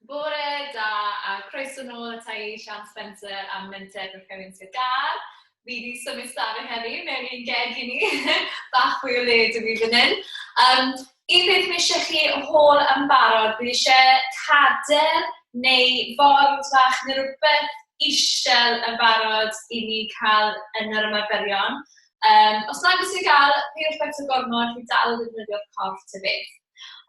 Bore da a croeso nôl ata i Sian Spencer am Menter Gorllewin Sir Gar. Fi wedi symud stafell heddi mewn i'n geg i ni. Bach fwy o le dy fi fan hyn. Un peth mi eisiau chi hôl yn barod, fi eisiau cader neu ford fach neu rhywbeth isel yn barod i ni cael yn yr ymarferion. Os nag oes i gael, fi yw'r beth o gormod, fi dal yn ddefnyddio'r corff ty beth.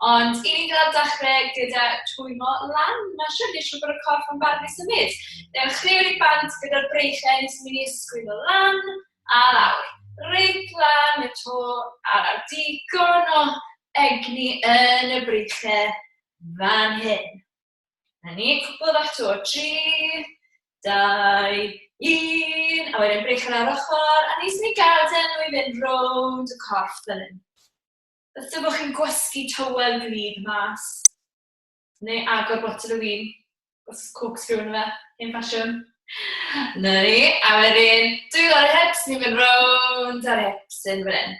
Ond i ni gael dechrau gyda twymo lan, mae siwr eisiau bod y corff yn barod i symud. Newch chrew i bant gyda'r breichen sy'n mynd i ysgwydd o lan a lawr. Reit lan y to a lawr. Digon o egni yn y breichen fan hyn. Na ni, cwbl bach to. 3, 2, 1. A wedyn breichen ar ochr. A nes ni gadael nhw i fynd rownd y corff fan hyn. Ydych bod chi'n gwasgu tywel gryf mas, neu agor botel o win, os corkscrew yn fe, ein ffasiwn. Na ni, a wedyn, dwylo ar y hips, ni'n mynd rownd ar y hips yn fan hyn.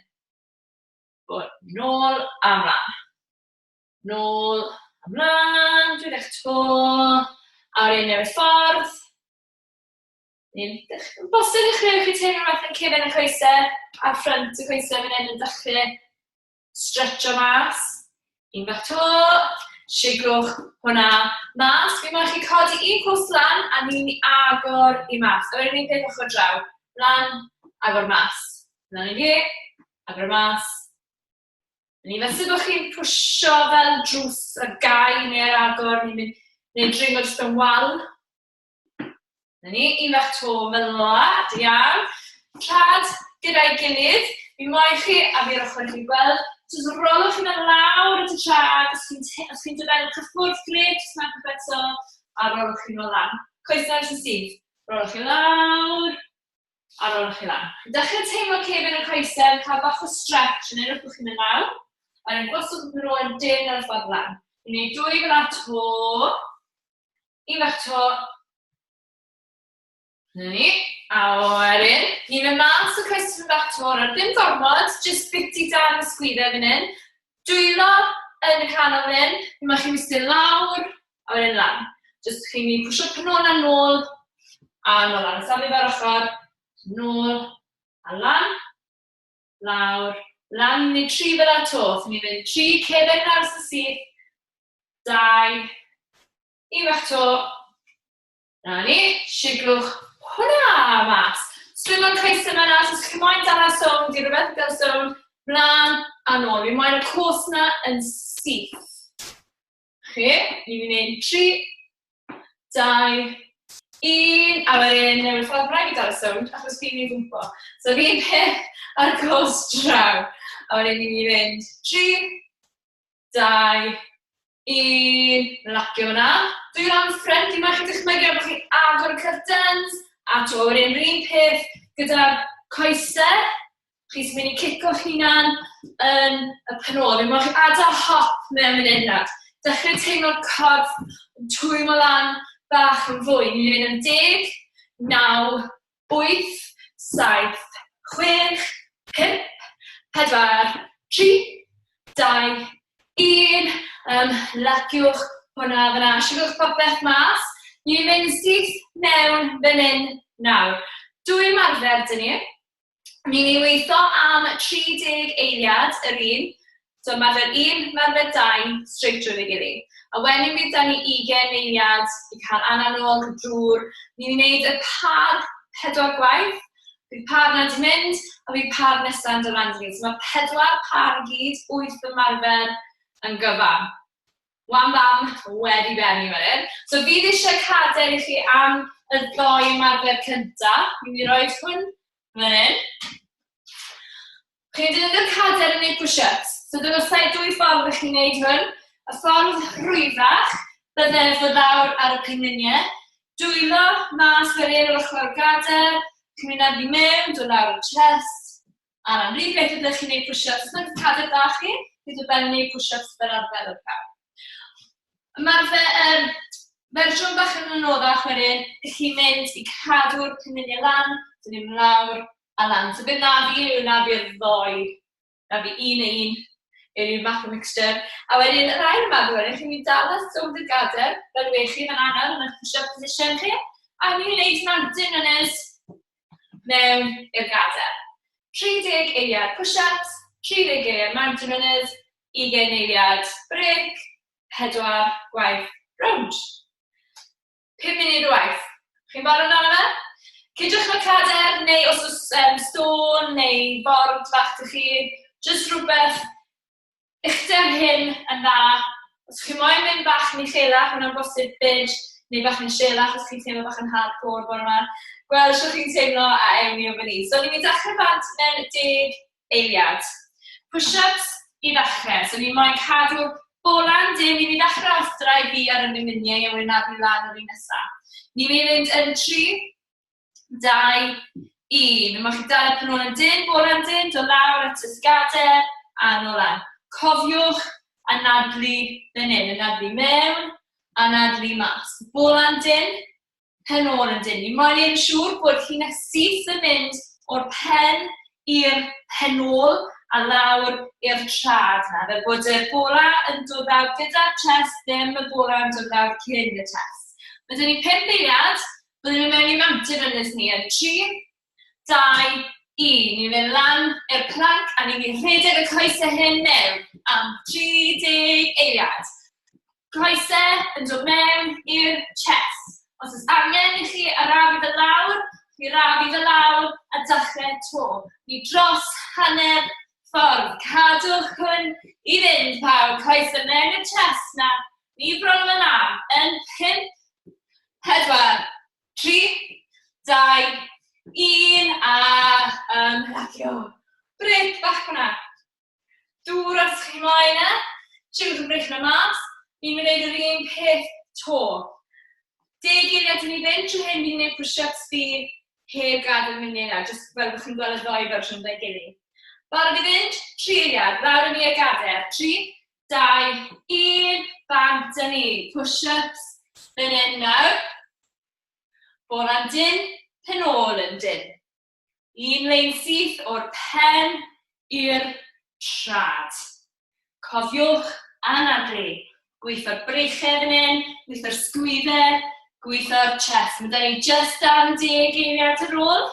Bod nôl a mlaen. Nôl a mlaen, dwi'n eich to, a wedyn newid ffordd. Bosib i chreu chi teimlo rhaid yn cefn y coesau, a ffrant y coesau fan hyn yn dechrau stretcho mas, un bach to, siglwch hwnna mas. Fi moyn chi codi un cwrs lan a ni'n agor i mas. A wedyn ni'n peth ochr draw. Lan, agor mas. Lan i fi, agor mas. Ni fesyd bod chi'n pwysio fel drws y gai neu'r agor, ni'n mynd neu dringo jyst yn wal. Na ni, un bach to fel yma, diawl. Trad gyda'i gilydd. Fi moyn chi, a fi'r ochr chi gweld, jyst rolwch chi'n mynd lawr at y trad, os chi'n dod cyffwrdd gred, jyst mae'n cyfeto, a rolwch chi'n mynd lan. Coesau sy'n syth. Rolwch chi'n lawr, a rolwch chi'n lan. Dechrau teimlo cefn y coesau, cael bach o stretch, yn edrych bod chi'n mynd lawr, a ni'n gwasod yn roi'n dyn ar y ffordd lan. Ni'n gwneud 2 fel a to, un bach to, na ni, a wedyn, ni'n mynd mas o coesau yn bach to, ar ddim gormod, jyst biti dan y sgwydau fan hyn. Dwylo yn y canol fan hyn, mae chi'n wystyn lawr, a wedyn lan. Jyst chi'n mynd pwysio pynôn a nôl, a nôl lan. Safle fer ochr, nôl, a lan, lawr, lan, ni'n 3 fel a to. Ni'n mynd 3 cefn ar y syth, 2, un bach to, na ni, siglwch hwnna mas. Swyngo'n coesau yna, os chi'n moyn dal ar sôn, di rhywbeth gael sôn, mlaen a nôl. Fi'n moyn y cwrs yna yn syth. Chi, ni'n gwneud 3, 2, 1, a wedyn newid ffordd rhaid i dal y sôn, achos fi'n ei gwmpo. So fi'n peth ar cwrs draw. A wedyn ni'n mynd 3, 2, 1, lacio hwnna. Dwi'n am ffrind, dwi'n moyn chi dychmygu bod chi'n agor y curtains, a to wedyn yr un peth gyda'r coesau. Chi'n mynd i cico'ch hunan yn y penol. Fi'n moyn chi adael hop mewn yn unna. Dechrau teimlo'r corff yn twymo lan bach yn fwy. Ni'n mynd yn 10, 9, 8, 7, 6, 5, 4, 3, 2, 1. Laciwch hwnna fyna. Siwgwch popeth mas. Ni'n mynd syth mewn fan hyn nawr. 2 ymarfer dyn ni. Ni'n ei weithio am 30 eiliad yr un. So ymarfer 1, ymarfer 2, straight drwy'r gilydd. A wedyn bydd da ni 20 eiliad i cael ananol, drwr. Ni'n gwneud y par 4 gwaith. Bydd par na di mynd, a bydd par nesaf yn dod lan dyn ni. So mae 4 par gyd, 8 ymarfer yn gyfan. Wam bam, wedi benni wedyn. So fydd eisiau cader i chi am y 2 ymarfer cyntaf. Fi'n mynd i roi hwn fan hyn. Chi'n defnyddio'r cader yn gwneud push-ups. So dyma 2 ffordd ych chi'n gwneud hwn. Y ffordd rwyfach, bydde fod lawr ar y pengliniau. Dwylo mas fel un o'r ochr gader. Chi'n mynd i mewn, dod lawr y chest. A na'n rhywbeth beth ydych chi'n gwneud push-ups. Os ydych cader da chi, bydd o ben wneud push-ups fel arfer o'r cael. Mae'r fersiwn bach yn anoddach wedyn, ych chi'n mynd i cadw'r pengliniau lan, dyn ni'n lawr a lan. So bydd na fi yw na fi'r 2. Na fi 1 a 1. yw'r fath o mixture. A wedyn, yr ail yma dwi'n chi'n mynd dalas o dy gadair, fel wechi fan anodd yn eich push-up position chi, a ni'n gwneud mountain runners mewn i'r gadair. 30 eiliad push-ups, 30 eiliad mountain runners, 20 eiliad break, 4 gwaith round. 5 munud o waith. Chi'n barod amdano fe? Cydwch mewn cader, neu os oes stôn, neu bord fach ydych chi, jyst rhywbeth uchder hyn yn dda. Os chi'n moyn mynd bach yn ei chelach, hwnna'n bosib binge, neu bach yn shelach, os chi'n teimlo bach yn hardcore bod yma. Gweld os chi'n teimlo a ewn i o fyny. So, ni'n mynd dechrau bant mewn 10 eiliad. Push-ups i ddechrau. So, ni'n moyn cadw bolan dim, ni'n mynd dechrau astra i fi ar y mymuniau a wedyn adlu lan o'r un nesaf. Ni'n mynd yn 3, 2, 1. Mae chi dal y penol yn dyn, bolan dyn, do lawr at ysgader, a nôl lan. Cofiwch anadlu fan hyn, anadlu mewn, anadlu mas. Bolan dyn, penol yn dyn. Ni moyn i'n siŵr bod chi'n syth yn mynd o'r pen i'r penol a lawr i'r trad yna. Fel bod y bola yn dod lawr gyda'r chest, ddim y bola yn dod lawr cyn y chest. Byddwn ni 5 eiliad, byddwn ni mewn i mountain runners ni yn 3, 2, 1. Ni'n mynd lan i'r plank a ni'n mynd rhedeg y coesau hyn mewn am 30 eiliad. Coesau yn dod mewn i'r chest. Os oes angen i chi arafu fe lawr, chi arafu fe lawr a dechrau to. Ni dros hanner ffordd. Cadwch hwn i fynd pawb. Coesau mewn i'r chest na. Ni bron yma yn 5, 4, 3, 2, 1 a ymlacio. Brec bach hwnna. Dŵr os chi'n moyn e. Siwch yn brech yna mas. Ni'n mynd yr un peth to. 10 eiliad yn ei fynd trwy hyn, ni'n gwneud push-ups fi heb gadael munud yna, jyst fel bych chi'n gweld y ddoi fersiwn ddau gilydd. Barod i fynd, 3 eiliad, lawr yn ei gadael. 3, 2, 1, bant yn ei. Push-ups fan hyn nawr. Bolan dyn, penol yn dyn. Un lein syth o'r pen i'r trad. Cofiwch anadlu. Gweithio'r breichau fan hyn, gweithio'r sgwydau, gweithio'r chest. Mae da ni just am 10 eiliad ar ôl.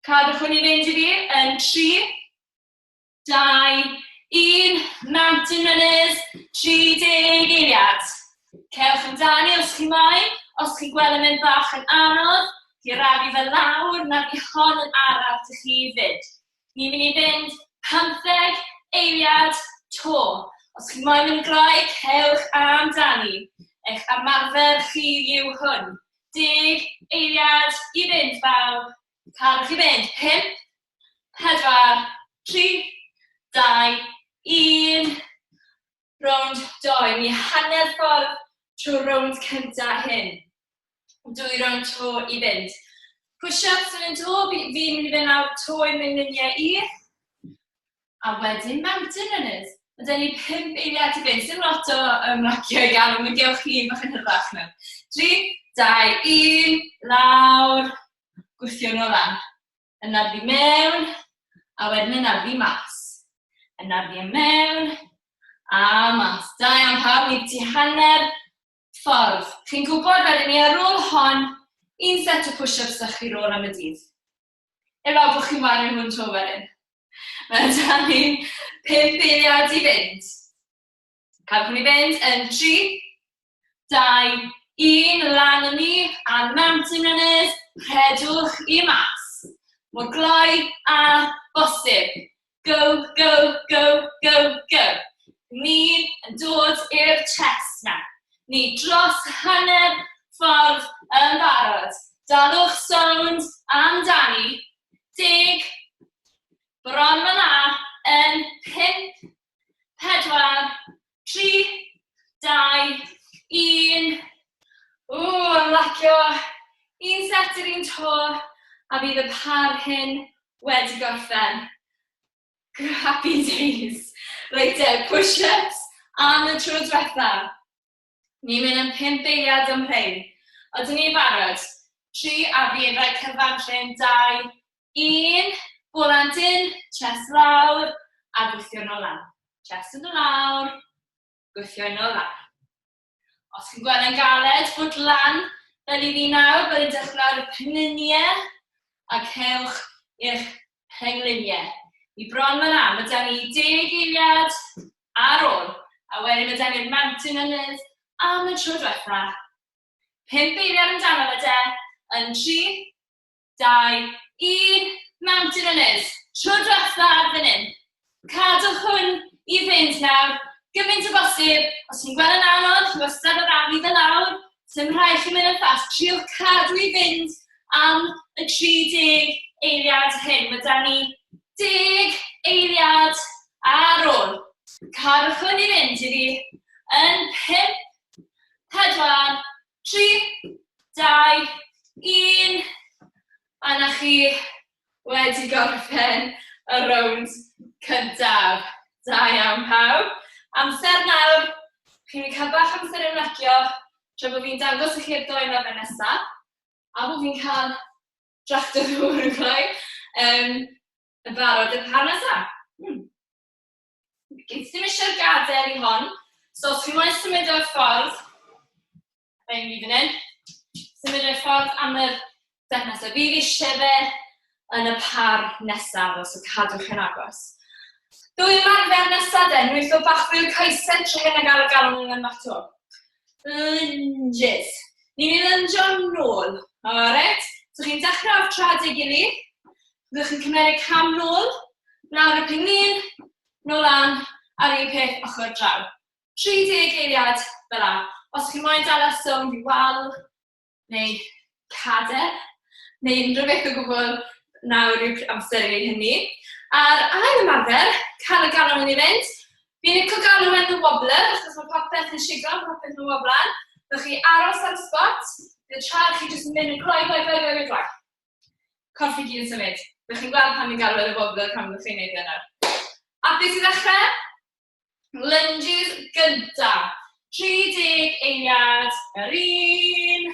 Cadwch hwn i fynd i fi yn 3, 2, 1. Mountain runners, 30 eiliad. Cewch amdani os chi moyn. Os chi'n gweld yn mynd bach yn anodd, chi rafu fe lawr, na fi hon yn araf i chi fynd. Ni'n mynd i fynd 15 eiliad to. Os chi'n moyn yn gloi, cewch amdani. Eich ymarfer chi yw hwn. 10 eiliad i fynd bawb. Cadwch i fynd. 5, 4, 3, 2, 1. Rownd 2. Ni hanner ffordd trwy rownd cyntaf hyn. 2 rownd to i fynd. Push-ups yn to, fi'n mynd i fynd awr to i'n mymuniau i. A wedyn mountain runners. Mae da ni 5 eiliad i fynd. Dim lot o ymlacio i gael, ond mae gewch chi un bach yn hyrach nhw. 3, 2, 1, lawr. Gwthio nhw lan. Anadlu mewn, a wedyn anadlu mas. Anadlu mewn, a mas. Da iawn pawb, ni ti hanner ffordd. Chi'n gwybod wedyn ni ar ôl hon, un set o push-ups ydych chi rôl am y dydd. Efo bod chi'n wario hwn to wedyn. Mae da ni 5 eiliad i fynd. Cadwch ni fynd yn 3, 2, 1, lan yn ni, a mountain runners, rhedwch i mas. Mor gloi a bosib. Go, go, go, go, go. Ni yn dod i'r chest na. Ni dros hanner ffordd yn barod. Dalwch sound amdani. 10, bron fyna yn 5, 4, 3, 2, 1. Ymlacio. Un set yr un to, a bydd y par hyn wedi gorffen. Happy days. Reit push-ups am y tro diwetha. Ni'n mynd yn 5 eiliad am rhain. Oedden ni'n barod? 3 a fi'n rhoi cyfan rhain 2, 1. Bolan dyn, chest lawr, a gwythio nhw lan. chest yn y lawr, gweithio yn o lawr. Os chi'n gweld yn galed bod lan, fel i fi nawr, byddai'n dechrau ar y penliniau a cewch i'ch pengliniau. I bron fyna, mae da ni 10 eiliad ar ôl, a wedyn mae da ni'r mountain runners am y tro diwetha. 5 eiliad amdano fe de, yn 3, 2, 1, mountain runners. Tro diwetha fan hyn. Cadwch hwn i fynd nawr, gymaint o bosib. Os chi'n gweld yn anodd, chi'n wastad o'r arafu fel lawr, sy'n rhaid chi mynd yn ffast. Triwch cadw i fynd am y 30 eiliad hyn. Mae da ni 10 eiliad ar ôl. Cadwch hwn i fynd i fi yn 5, 4, 3, 2, 1. A na chi wedi gorffen y rownd cyntaf. Da iawn pawb. Amser nawr, chi'n cael bach amser ymlacio tra bod fi'n dangos i chi'r 2 nofel nesaf, a bod fi'n cael drafft o ddŵr yn gloi yn barod y par nesaf. Gyd ddim eisiau'r gadael i hon, so os chi'n moyn symud o'r ffordd, fe'n fi fan hyn, symud o'r ffordd am yr step nesaf. Fi eisiau fe yn y par nesaf, os o cadwch yn agos. Dwy ymarfer nesaf den, rwy'n o bach fwy'r coesau tra hyn ag ar y galon yn ymato. Lunges. Ni'n mynd lungio nôl. Alright? So chi'n dechrau o'r trad ei gilydd. Byddwch chi'n cymryd cam nôl, lawr y penglin, nôl lan, ar un peth ochr draw. 30 eiliad fel la. Os chi'n moyn dal sôn fi wal, neu cader, neu unrhyw beth o gwbl nawr yw'r amser i wneud hynny. A'r ail ymarfer, cael y galon yn ei fynd. Fi'n licio galw yn y wobbler, achos mae popeth yn siglo, popeth yn woblan. Byddwch chi aros ar y spot, bydd trad chi jyst yn mynd yn gloi. Corff i gyd yn symud. Byddwch chi'n gweld pan fi'n galw yn y wobbler pan byddwch chi'n neud yna. A beth i ddechrau? Lunges gynta. 30 eiliad yr un.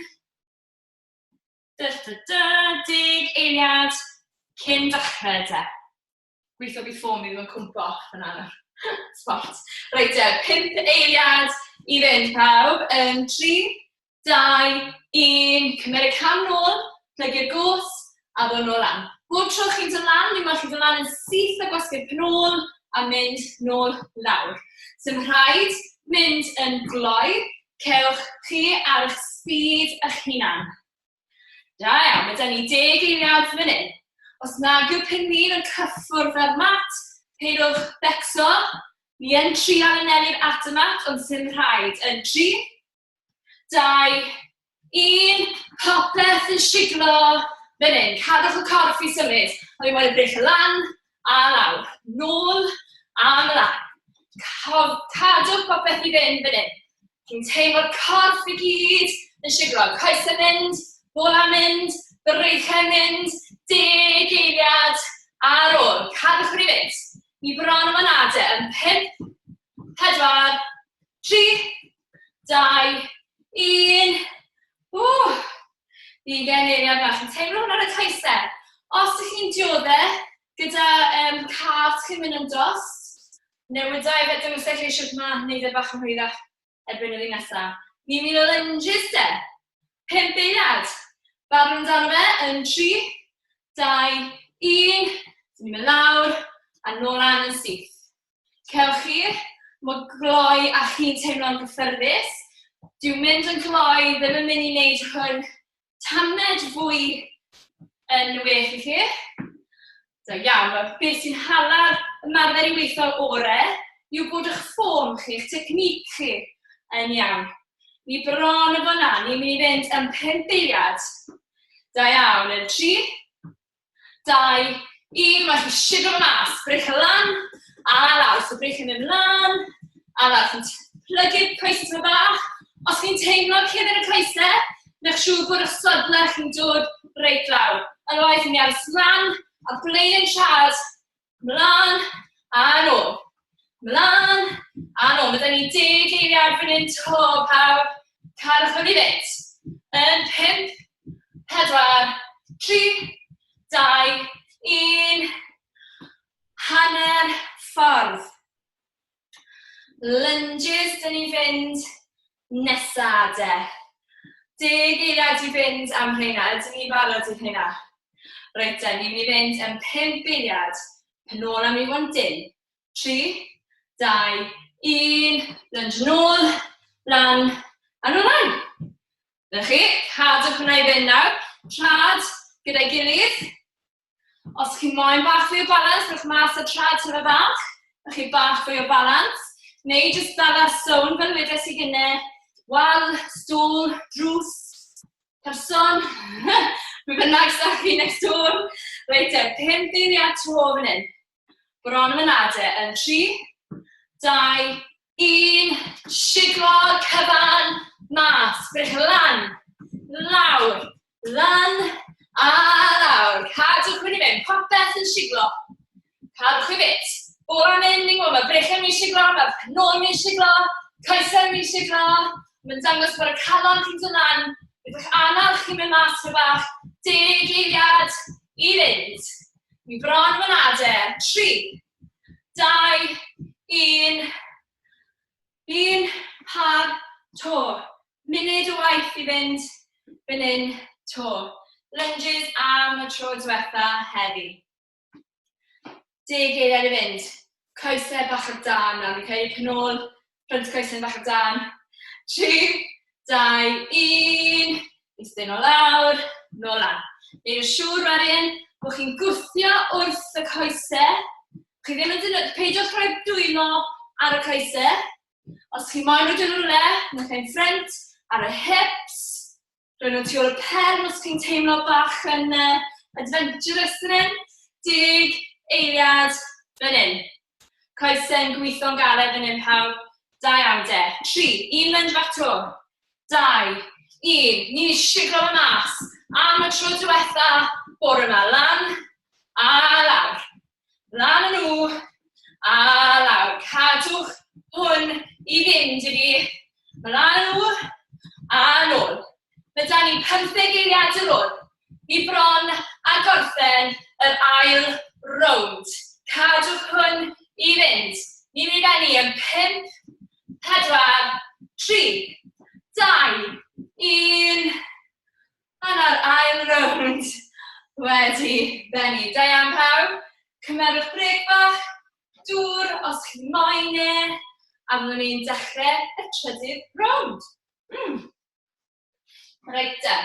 10 eiliad cyn dechrau de. Gweithio bydd ffôn mi ddim yn cwmpo off yn anna. Spot. Reit, 5 eiliad i fynd pawb. 3, 2, 1. Cymryd cam nôl, plygu'r gws, a ddod nôl lan. Bob tro chi'n dod lan, ni mae chi'n dod lan yn syth o gwasgu'r penôl a mynd nôl lawr. Sy'n rhaid mynd yn gloi, cewch chi ar eich speed eich hunan. Da iawn, mae da ni 10 eiliad fan hyn. Os nag yw penglin yn cyffwrdd ar mat, peidwch becso. Ni yn trial aneli'r at y mat, ond sy'n rhaid. 3, 2, 1. Popeth yn siglo fan hyn. Cadwch y corff i symud. A fi moyn y brech y lan a lawr. Nôl a mlaen. Cadwch popeth i fynd fan hyn. Chi'n teimlo'r corff i gyd yn siglo. Coesau mynd, bola mynd, breichau mynd. 10 eiliad ar ôl. Cadwch yn ei fynd. Ni bron am anadau yn 5, 4, 3, 2, 1. 20 eiliad bach. Yn teimlo hwn ar y coesau. Os ydych chi'n dioddau gyda cart chi'n mynd yn dost, newydau fe dim ystod chi eisiau yma wneud e bach yn hwyrach erbyn yr un nesaf. Ni'n mynd o lunges de. 5 eiliad. Barn amdano fe yn 3, 2, 1. Ni'n mynd lawr a nôl lan yn syth. Cewch chi, mae gloi a chi'n teimlo'n gyffyrddus. Dyw mynd yn gloi ddim yn mynd i wneud hwn tamed fwy yn well i chi. So iawn, beth sy'n hala'r ymarfer i weithio orau yw bod eich ffôn chi, eich technique chi yn iawn. Ni bron o fyna, ni'n mynd i fynd yn 5 eiliad. Da iawn, yn 3, 2, 1. Mae chi siglo mas, brech y lan a lawr. So brech yn mynd lan a lawr. Chi'n plygu'r coesau bach. Os chi'n teimlo cyn yn y coesau, nech siŵr bod eich sodlau chi'n dod reit lawr. Otherwise, ni'n aros lan a blein yn siarad. Mlaen a nôl. Mlaen a nôl. Mae da ni 10 eiliad fan hyn to pawb. Cadwch yn ei fynd. Yn 5, 4, 3, 2, 1. Hanner ffordd. Lunges, dyn ni fynd nesaf de. 10 eiliad i fynd am hynna, ydyn ni barod i hynna. Reit te, ni'n mynd i fynd am 5 eiliad, pen ôl am i fod dim. 3, 2, 1, lunge nôl, lan, a nôl lan. Dyna chi, cadwch hwnna i fynd nawr, trad gyda'i gilydd. Os chi'n moyn bach fwy o balans, rhowch mas y trad tyfa bach, a chi bach fwy o balans. Neu jyst dada sôn fel wedes i gynne, wal, stôl, drws, person, mi bynnag sa'ch chi next door. Reit te, 5 eiliad tro fan hyn. Bron am ynade yn 3, 2, 1, siglo, cyfan, mas, brych lan, lawr, lan, a lawr. Cadwch hwn i fynd, popeth yn siglo. Cadwch i fynd. Bora mynd i'n gwybod, mae brechen mi siglo, mae penol mi siglo, coesau mi siglo. Mae'n dangos bod y calon chi'n dod lan. Byddwch anal chi'n mynd mas fy bach. 10 eiliad i fynd. Mi bron fy nade. 3, 2, 1. 1, par, to. Munud o waith i fynd. Fan hyn, to. Lunges am y tro diwetha heddi. 10 eiliad i fynd. Coesau bach o dan. Nawr, ni'n cael ei penol, ffrant coesau bach o dan. 3, 2, 1. Eistedd o lawr, nôl lan. Neud yn siŵr wedyn bod chi'n gwthio wrth y coesau. Chi ddim yn peidiwch rhoi dwylo ar y coesau. Os chi moyn nhw dyn nhw le, newch chi'n ffrant ar y hips. Rwy'n nhw tu ôl y pen os chi'n teimlo bach yn adventurous yn hyn. 10 eiliad fan hyn. Coesau'n gweithio'n galed fan hyn pawb. Da iawn de. 3, 1 lunge bach tro. 2, 1. Ni'n siglo fy mas. Am y tro diwetha, bore yma. Lan, a lawr. Lan yn nhw, a lawr. Cadwch hwn i fynd i fi. Mae lan yn nhw, a nôl. Mae da ni 15 eiliad ar ôl. I bron a gorffen yr ail rownd. Cadwch hwn i fynd. Ni'n mynd i benni yn 5, 4, 3, 2, 1. Yna'r ail rownd wedi benni. Da iawn pawb. Cymerwch brec bach, dŵr os chi'n moyn e, a fyddwn ni'n dechrau y trydydd rownd. Reit da.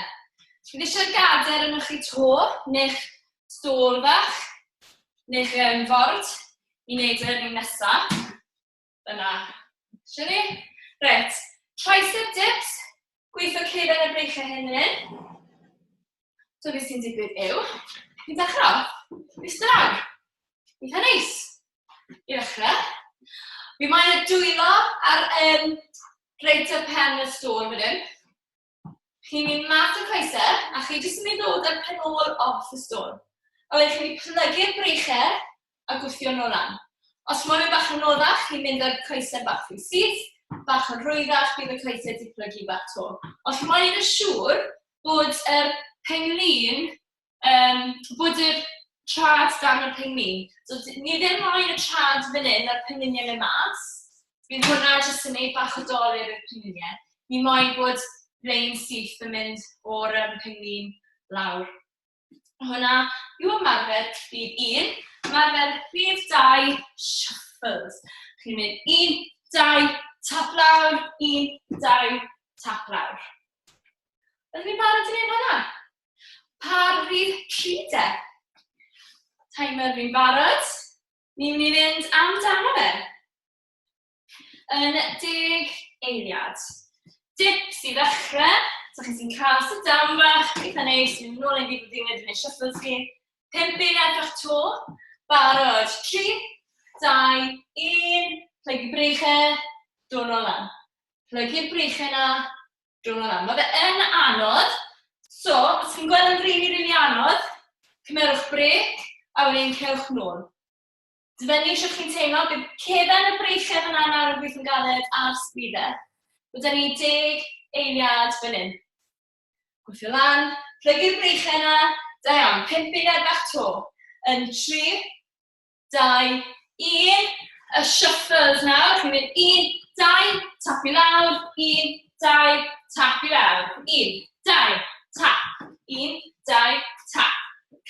Fydd eisiau gadael yn eich to, neu'ch stôl fach, neu'ch ford, i wneud yr un nesaf. Dyna. Eisiau ni? Reit. Tricep dips. Gweithio cefn y breichau hyn yn hyn. So beth sy'n digwydd yw, fi'n dechrau. Eistedd lawr. Eitha neis. I ddechrau. Fi moyn y dwylo ar reit y pen y stôl fan hyn. Chi'n mynd mas o'r coesau, a chi jyst yn mynd ddod ar penol off y stôl. A wedyn chi'n mynd plygu'r breichau a gwthio nôl lan. Os moyn yn bach yn noddach, chi'n mynd ar coesau bach fwy syth, bach yn rwyddach, bydd y coesau di plygu bach to. Os chi'n moyn yn siŵr bod yr penglin, bod yr trad dan y penglin. So, ni ddim moyn y trad fan hyn a'r pengliniau yn mas. Bydd hwnna jyst yn neud bach o dolyr i'r pengliniau. Ni moyn bod lein syth yn mynd o'r penglin lawr. Hwna yw ymarfer rhif 1. Ymarfer rhif 2, shuffles. Chi'n mynd 1, 2, tap lawr, 1, 2, tap lawr. Ydych chi'n barod i wneud hwnna? Par rhif 3 de. Timer fi'n barod. Ni'n mynd i fynd amdano fe. Yn 10 eiliad. Dips i ddechrau. So chi sy'n cael sy'n down bach, eitha neis, mynd nôl ein ddiwedd yn gwneud shuffles chi. 5 eiliad bach to. Barod. 3, 2, 1. Plygu breichau, dod nôl lan. Plygu'r breichau yna, dod nôl lan. Mae fe yn anodd. So, os chi'n gweld yn rili anodd, cymerwch brec, a wedyn cewch nôl. Dyfynnu eisiau chi'n teimlo, bydd cefn y breichau fan yna ar y gweithio'n galed a'r sbydau. Byddwn ni 10 eiliad fan hyn. Gwthio lan, plygu'r breichau yna, da iawn, 5 eiliad bach to. Yn 3, 2, 1, y shuffles nawr, chi'n mynd 1, tap i lawr, 1, 2, tap i lawr, 1, 2, tap, 1, 2, tap.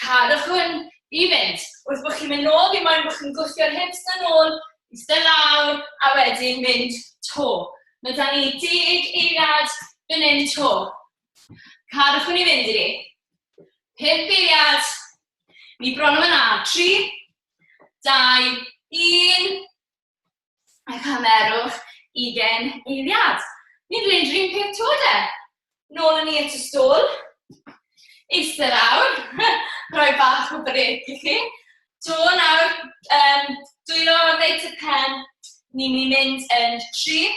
Cadwch hwn i fynd. Wrth bod chi'n mynd nôl, fi moyn bod chi'n gwthio'r hips na nôl, eistedd lawr, a wedyn mynd to. Mae da ni 10 eiliad fan hyn to. Cadwch hwn i fynd i ni. 5 eiliad. Ni bron am yna. 3, 2, 1. A cymerwch 20 eiliad. Ni'n dweud rhywun peth to de. Nôl yn ni at y stôl. Eistedd lawr. Rhoi bach o brec i chi. To nawr, dwylo reit y pen. Ni'n mynd yn 3,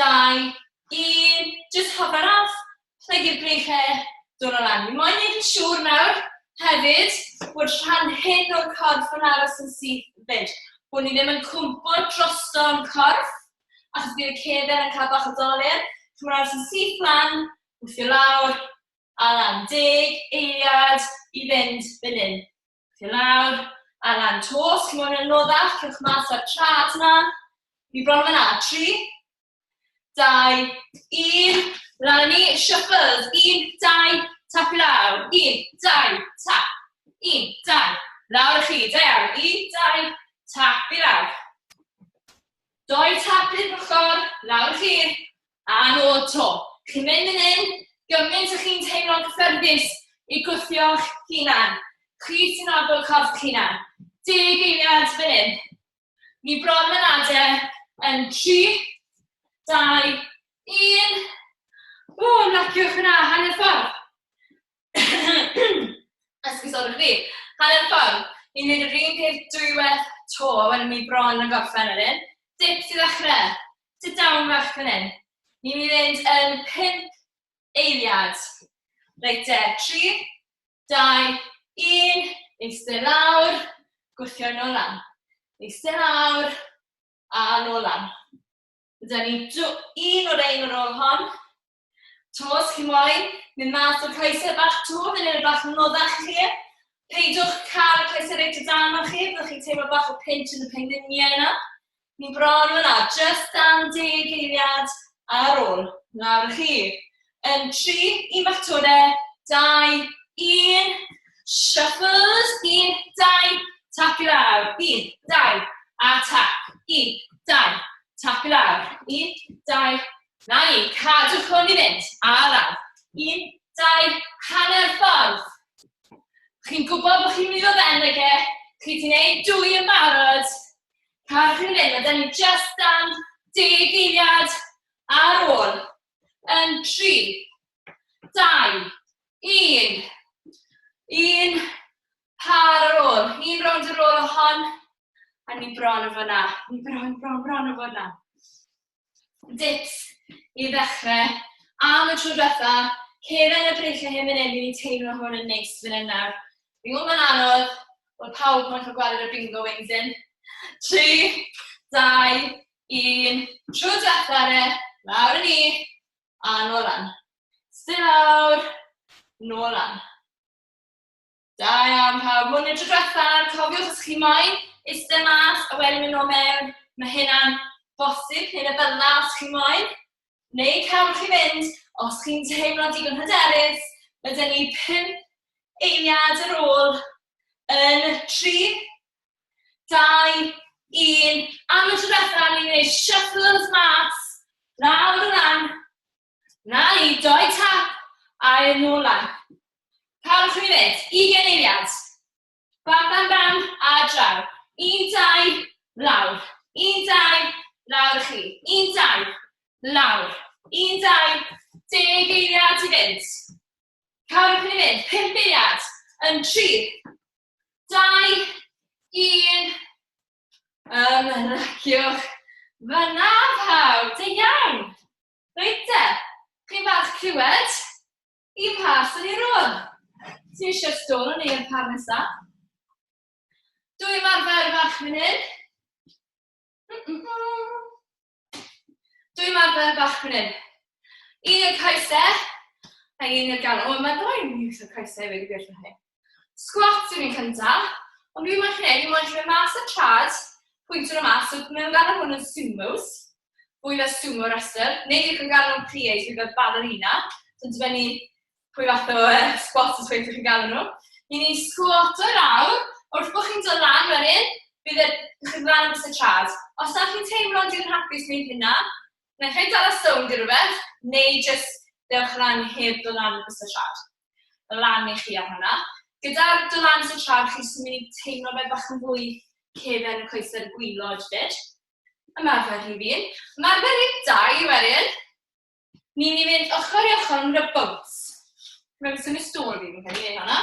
2, 1. Just hover off. Plygu'r breichau. Dod o lan. Ni moyn wneud yn siŵr nawr hefyd bod rhan hyn o'r corff yn aros yn syth fyd. Bod ni ddim yn cwmpo drosto'n corff, achos bydd y ceder yn cael bach o doler. Mae'n aros yn syth lan, wthio lawr, a lan 10 eiliad i fynd fan hyn. Wthio lawr, a lan tos, chi'n mwyn yn noddach, rhywch mas o'r trad yna. Ni bron yna, 3, 2, 1. Lan ni, shuffles, 1, 2, tap i lawr, 1, 2, tap, 1, 2, lawr chi, da iawn, 1, 2, tap i lawr. 2 tap i'r ochr, lawr chi, a nôl to. Chi'n mynd yn hyn, gymaint ych chi'n teimlo'n cyffyrddus i gwthio'ch hunan. Chi sy'n abod corff hunan. 10 eiliad fan hyn. Ni bron yn ade yn 3, 2, 1. O, laciwch yna, hanner ffordd. Esgusodwch fi. Hanner ffordd. Ni'n gwneud yr un peth dwywaith to, wedyn ni bron yn gorffen yr un. Dips i ddechrau. Sit down fach fan hyn. Ni'n mynd yn 5 eiliad. Reit te, 3, 2, 1. Eistedd lawr. Gwthio nôl lan. Eistedd lawr. A nôl lan. Dyna ni un o'r ôl hon. Tos chi moyn. Mynd mas o'r coesau bach to. Fy'n un o'r bach yn noddach chi. Peidwch cael y coesau reit o dan o chi. Byddwch chi'n teimlo bach o pinch yn y pengliniau yna. Ni bron yna. Just dan 10 eiliad ar ôl. Lawr chi. Yn 3, un bach tode. 2, 1. Shuffles. 1, 2. Tap i lawr. 1, 2. A tap. 1, 2. Tap i lawr. 1, 2. Na ni, cadwch hwn i fynd. A lawr. 1, 2. Hanner ffordd. Chi'n gwybod bod chi'n mynd i ddod endegau. Chi ti'n gwneud 2 yn barod. Cadwch chi'n fynd. Mae da ni just dan 10 eiliad ar ôl. Yn 3, 2, 1. 1. Par ar ôl. 1 rownd ar ôl o hon. A ni bron o fyna. Ni bron o fyna. Dips i ddechrau. Am y tro diwetha, ceren y breichau hyn fan hyn, fi'n teimlo hwn yn neis fan hyn nawr. Fi'n gwybod mae'n anodd, bod pawb yn cael gweld y bingo wings in. 3, 2, 1. Tro diwetha, lawr yn ni, a nôl lan. Ystod lawr, nôl lan. Da iawn pawb, hwn y tro diwetha, cofiwch os chi moyn, ystod mas, a wedyn mynd o mewn. Mae hynna'n bosib, hynna felna os chi moyn. Neu cawch chi fynd, os chi'n teimlo digon hyderus, mae da ni 5 eiliad ar ôl yn 3, 2, 1. Am y tro diwetha, ni'n gwneud shuffles mas, lawr y lan. Na ni, 2 tap, a nôl lan. Cawch chi fynd, 20 eiliad. Bam, bam, bam, a draw. 1, 2, lawr. 1, 2, lawr chi. 1, 2, lawr. 1, 2, 10 eiliad i fynd. Cawch chi fynd, 5 eiliad. Yn 3, 2, 1. Ymlaciwch. Fyna pawb, da iawn. Reit te, chi'n bach clywed? Un pas yn ei rôl. Ti'n eisiau stôl o neu yn par nesaf? Dwy ymarfer bach fan hyn. Dwy ymarfer bach fan hyn. Un o'r coesau, a un o'r galon. O, mae ddoi yn yw'r coesau wedi gwirth o hyn. Squat yw'n un cyntaf, ond dwi'n mynd hyn, dwi'n mynd mynd mas y trad, pwyntio'r mas, so mewn galon hwn yn sumos. fwy fe sumo rhestr, neu chi'n gael nhw'n PAs, fwy fe ballerina. So dibynnu pwy fath o squats ydych chi'n gael nhw. Ni'n ni squat o'r awr, wrth bod chi'n dod lan wedyn, bydd chi'n lan yn bys y trad. Os da chi'n teimlo'n di'n hapus mewn hynna, neu chi dal y stone gyda rhywbeth, neu jyst dewch lan heb dod lan yn bys y trad. Lan i chi ar hwnna. Gyda'r dod lan yn bys y trad, chi'n mynd i teimlo fe bach yn fwy cefn y coesau'r gwylod fyd. Ymarfer i fi. Ymarfer i 2 wedyn, ni'n i fynd ochr i ochr yn y bwns. Mae'n sy'n y stôl fi'n cael ei wneud hwnna.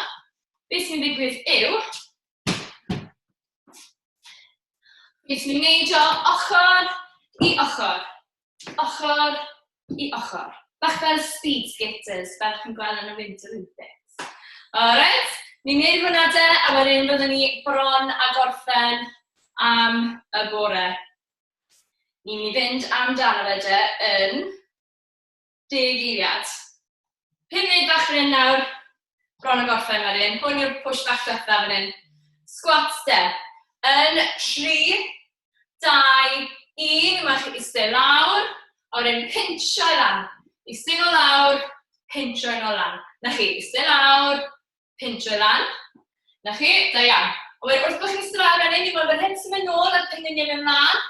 Beth sy'n digwydd yw, beth sy'n neidio ochr i ochr. Ochr i ochr. Bach fel speed skaters, fel chi'n gweld yn y Winter Olympics. Alright, ni'n neud hwnna de, a wedyn byddwn ni bron a gorffen am y bore. Ni'n i fynd amdano fe de yn 10 eiliad. 5 munud bach fan hyn nawr, bron a gorffen wedyn. Hwn yw'r push bach diwetha fan hyn. Squats de. Yn 3, 2, 1, mae chi eistedd lawr, a wedyn pincho i lan. Eistedd o lawr, pincho i lan. Na chi, eistedd lawr, pincho i lan. Na chi, da iawn. A wedyn wrth bod chi'n eistedd lawr wedyn, ni'n gweld yr hyn sy'n mynd nôl a pyn yn mynd mlaen.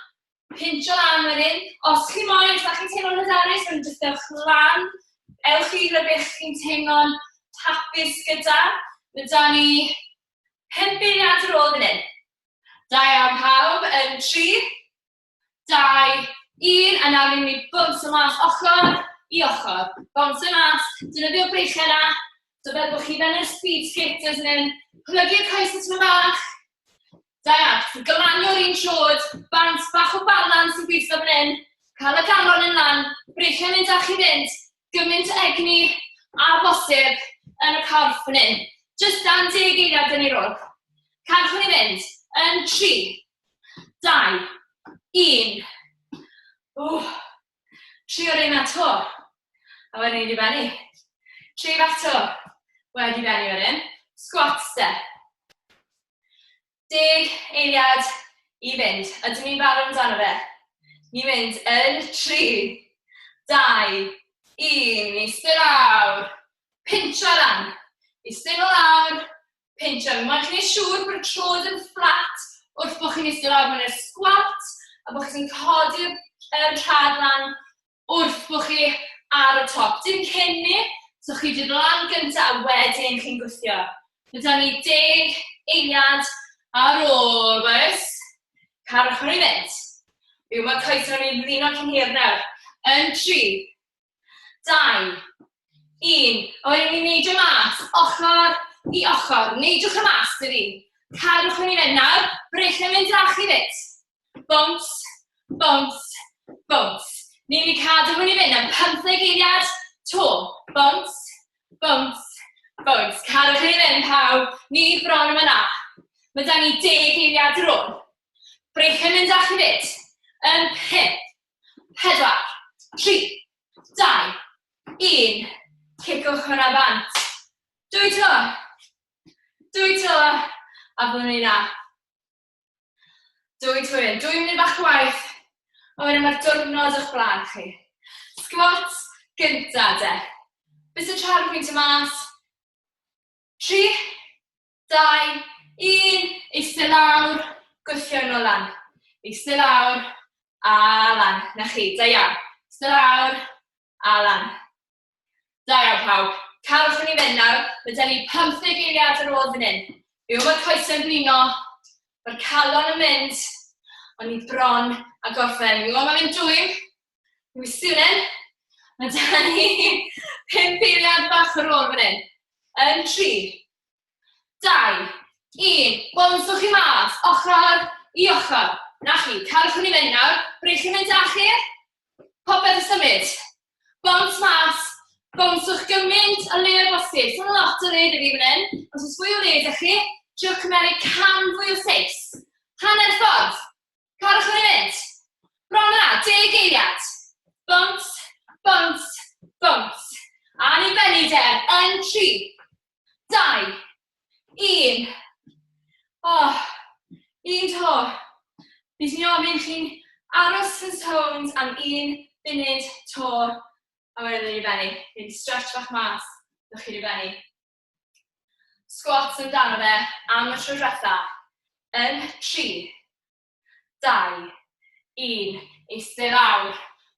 Pincho lan wedyn. Os chi moyn, os da chi'n teimlo'n hyderus, wedyn jyst dewch lan. Ewch i rybych chi'n teimlo'n hapus gyda. Mae da ni 5 eiliad ar ôl fan hyn. Da iawn pawb, yn 3, 2, 1, a nawr ni'n mynd bwns o mas ochr i ochr. Bwns o mas, defnyddio breichiau yna, so fel bod chi fe'n yr speed skaters yn plygu'r coesau tyma bach. Da iawn, glanio'r un trod, bant bach o balans yn gweithio fan hyn, cael y galon yn lan, breichiau'n mynd â chi fynd, gymaint egni a bosib yn y corff fan hyn. Just dan 10 eiliad yn ei rôl. Cadwch ni fynd yn 3, 2, 1. Tri o'r un ato. A wedyn ni wedi benni. 3 bach to. Wedi benni wedyn. Squats de. 10 eiliad i fynd. Ydyn ni'n barod amdano fe. Ni'n mynd yn 3, 2, 1, eistedd lawr, pincho lan, eistedd o lawr, pincho. Mae'n chi'n ei siŵr bod y trod yn fflat wrth bod chi'n eistedd lawr mewn i'r squat a bod chi'n codi'r trad lan wrth bod chi ar y top. Dim cyn ni, so chi wedi lan gyntaf a wedyn chi'n gwythio. Mae da ni 10 eiliad ar ôl, boes. Carwch ni fynd. Byw mae coesau ni'n blino cyn hir nawr. Yn 3, 2, 1, a wedyn ni'n neidio mas, ochr i ochr, neidiwch y mas dydi. Cadwch ni fynd nawr, breichiau'n mynd â chi fynd. Bwms, bwms, bwms. Ni'n ni cadw hwn i fynd am 15 eiliad, to. Bwms, bwms, bwms. Cadwch ni fynd pawb, ni bron yma na. Mae da ni 10 eiliad ar ôl. Breichiau'n mynd â chi fynd. Yn 5, 4, 3, 2, 1, cicwch hwnna bant. 2 to. 2 to. A byddwn ni na. 2 to 1. 2 munud bach gwaith. A wedyn mae'r diwrnod o'ch blaen chi. Squat gynta de. Bys y trad pwynt y mas. 3, 2, 1. Eistedd lawr. Gwythio nhw lan. Eistedd lawr. A lan. Na chi. Da iawn. Eistedd lawr. A lan. Da iawn pawb. Cadwch ni fynd nawr. Mae da ni 15 eiliad ar ôl fan hyn. Byw mae'r coesau'n blino. Mae'r calon yn mynd. Ond ni bron a gorffen. Mi'n gwybod mae'n mynd dwy'n. Mi'n swnyn. Mae da ni 5 eiliad bach ar ôl fan hyn. Yn 3, 2, 1. Bwnswch chi mas. Ochr i ochr. Na chi. Cadwch ni fynd nawr. Breichiau'n mynd â chi. Popeth y symud. Bwns mas. Bwnswch gymaint o le o bosib. So'n lot o le dy fi fan hyn. Os oes fwy o le ydych chi, triwch cymeru cam fwy o seis. Hanner ffordd. Cadwch ni fynd. Bron yna, 10 eiliad. Bwns, bwns, bwns. A ni benni de, yn 3, 2, 1. O, un to. Bydd ni ofyn chi'n Aros yn sownd am 1 munud to, a wedyn ni benni. Ni'n stretch bach mas, ddech chi'n benni. Squats amdano fe am y tro diwetha. Yn 3, 2, 1. Eistedd lawr.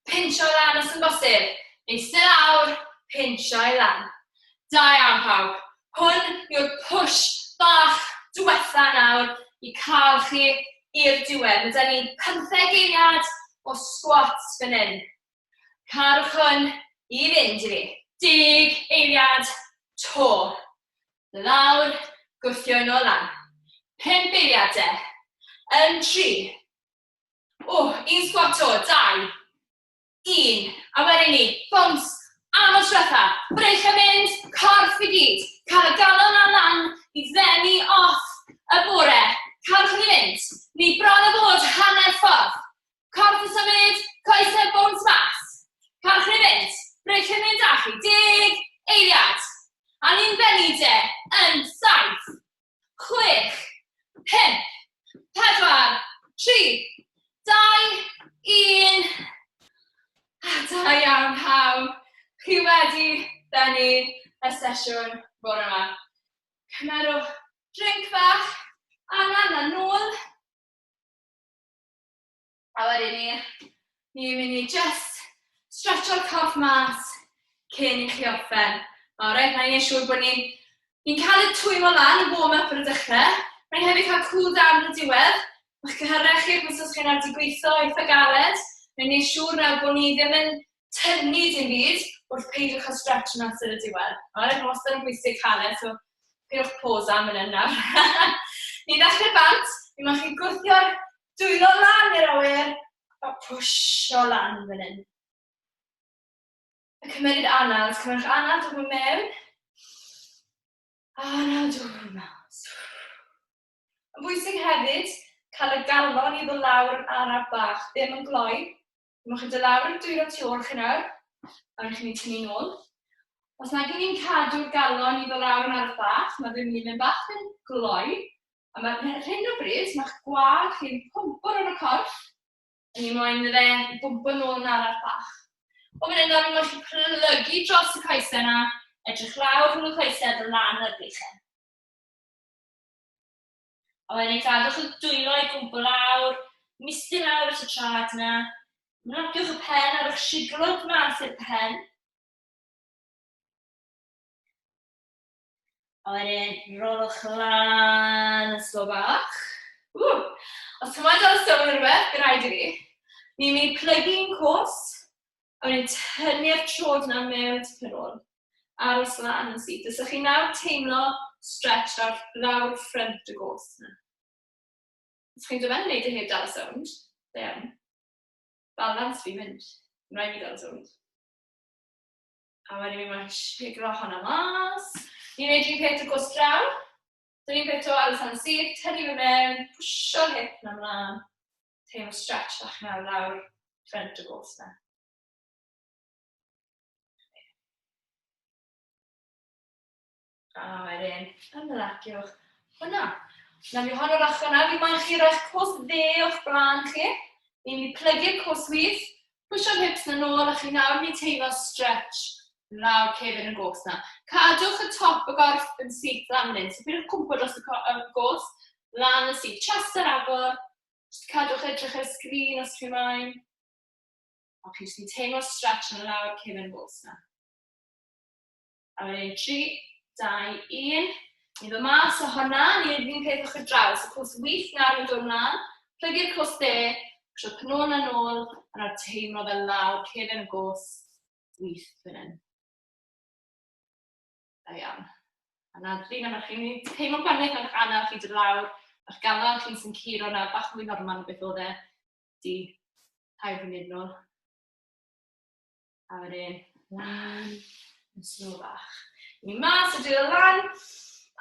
Pinsio i lan os yn bosib. Eistedd lawr, pinsio i lan. Da iawn pawb. Hwn yw'r push bach diwetha nawr i cael chi i'r diwedd. Mae 'da ni 15 eiliad o squats fan hyn. Cadwch hwn i fynd i fi. 10 eiliad to. Lawr, gwthio yn ôl lan. 5 eiliad de. Yn 3. O, 1 squat to, 2, 1. A wedyn ni, bounce, am y diwetha. Breich a mynd, corff i gyd. Cael y galon ar lan i ddenu off y bore. Cadwch ni fynd. Ni bron y bod hanner ffordd. Corff yn symud, coesau bounce mas. Cadwch ni fynd. Breich a mynd â chi. 10 eiliad. A ni'n benni de yn 7, 6, 5, 4, 3, 2, 1. Da iawn pawb. Chi wedi benni y sesiwn bore yma. Cymerwch drink bach, angen a nôl. A wedyn ni'n mynd i just stretcho'r corff mas cyn i chi orffen. Alright, na i'n siŵr bod ni'n cael y twymo lan y warm-up ar y dechrau. Mae'n hefyd cael cool down yn y diwedd. Ma'ch cyhyrach chi'r os chi'n ar di gweithio eitha galed. Mae'n ei siŵr nawr bod ni ddim yn tynnu dim byd wrth peidio cael stretch yn amser y diwedd. Alright, mae wastad yn bwysig caled, so peidiwch pose am yn nawr. Ni'n dechrau bant, ni'n ma'n chi gwthio'r dwylo lan i'r awyr, a pwysio lan fan hyn. Y cymryd anal, cymryd anal drwy mewn. Anal drwy mas. Yn bwysig hefyd, cael y galon i ddod lawr yn araf bach, ddim yn gloi. Mwch chi dod lawr yn dwylo tu ôl chi nawr, a rydych chi'n tynnu nôl. Os nag ni'n cadw'r galon i ddod lawr yn araf bach, mae ddim yn mynd bach yn gloi. A mae hyn o bryd, mae'ch gwallt chi'n pwmpo yn y corff, a ni'n moyn fe bwmpo nôl yn araf bach. O fan hyn, ni'n moyn chi plygu dros y coesau yna, edrych lawr rhwng y coesau a lan yr breichau. A wedyn gadwch y dwylo i gwmpo lawr, misty lawr at y trad yna, Mlaciwch y pen ar eich siglwyd mas i'r pen. A wedyn, rolwch lan y slo bach. Os chymaint ar y slo yn rhywbeth, bydd rhaid i fi. Ni'n mynd i plygu'n cwrs, a wedyn tynnu'r trod yna mewn tipyn ôl. Aros lan yn syth. Os ydych chi nawr teimlo stretch ar lawr ffrynt y gos yna. Os chi'n dod fe'n wneud y heb dal y sownd, ddim. Balans fi mynd. Yn rhaid fi dal y sownd. A wedyn fi mae'n siglo hwnna mas. Ni'n gwneud un peth o gos draw. Dyn ni'n peth o aros lan syth, tynnu fe mewn, pwsio'r hip na mlaen. Teimlo stretch bach nawr lawr ffrynt y gos yna. A wedyn, ymlaciwch hwnna. Na fi hon o'r ochr yna, fi moyn chi roi'ch cwrs dde o'ch blaen chi. Ni'n mynd i plygu'r cwrs wyth, pwysio'r hips na nôl, a chi nawr mynd i teimlo stretch lawr cefn y gos yna. Cadwch y top y gorff yn syth lan fan hyn, so peidiwch cwmpo dros y gos, lan yn syth, chest yr agor, cadwch edrych ar y sgrin os chi moyn. A chi jyst yn teimlo stretch yn lawr cefn y gos yna. A wedyn 3, 2, 1. Ni ddod mas o hwnna, ni'n un peth o'ch draws. Y cwrs wyth nawr yn dod ymlaen. Plygu'r cwrs de, pwysio pnôn a nôl, a nawr teimlo fel lawr cefn y gos wyth fan hyn. Da iawn. A na drin am chi'n teimlo gwanaeth o'ch anaf chi dod lawr, a'ch galon chi'n sy'n curo na bach mwy normal o beth oedd e di 2 funud nôl. A wedyn, lan, yn slo bach. Ni mas, a dwylo lan,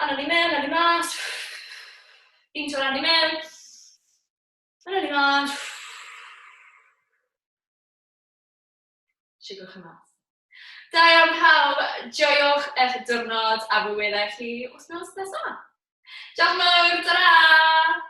a ni mewn, a ni mas. Un to lan ni mewn, a ni mas. Sigwch y mas. Da iawn pawb, joiwch eich diwrnod a fwyweddau chi wythnos nesaf. Diolch yn fawr, tara!